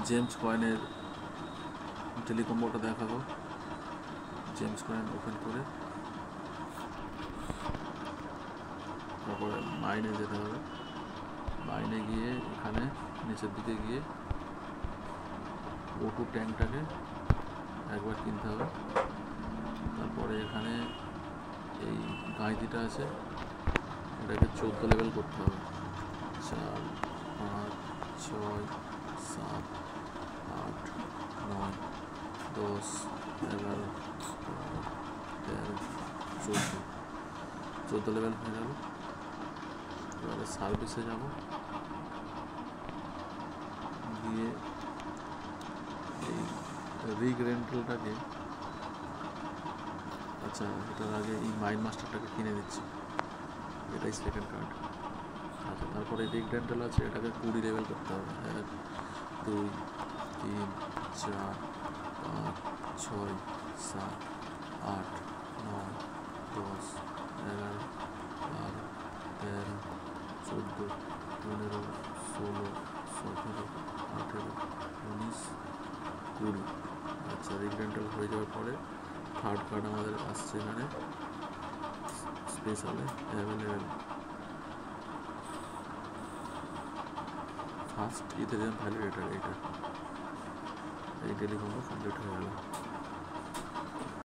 James কয়েনের টেলিকম্বোটা দেখাবো। James coin open করে তারপরে মাইনে যেতে হবে। মাইনে গিয়ে এখানে নিচের দিকে গিয়ে O2 ট্যাঙ্কটাকে একবার কিনতে হবে। তারপরে এখানে এই গাঁইতিটা আছে, এটাকে 14 লেভেল করতে হবে। 4, 5, 6, 7, 8, 9, 10, 11, 12, 13, 14 লেভেল হয়ে গেল। এবারে সার্ভিসে যাব, গিয়ে এই রিগ রেন্টালটাকে, আচ্ছা এটার আগে এই মাইন মাস্টারটাকে কিনে দিচ্ছি, এটাই সেকেন্ড কার্ড। আচ্ছা তারপরে রিগ রেন্টাল আছে, এটাকে 20 লেভেল করতে হবে। 1, 2, 3, 4, 5, 6, 7, 8, 9, 10, 11, 12, 13, 14, 15, 16, 17, 18, 19, 20। আচ্ছা রিগ রেন্টাল হয়ে যাওয়ার পরে থার্ড কার্ড আমাদের আসছে এখানে স্পেশালে অ্যাভেলেবেল। ফার্স্ট ইথেরিয়াম ভ্যালিডেটর, এটা এই টেলিকম্বো কমপ্লিট হয়ে গেল।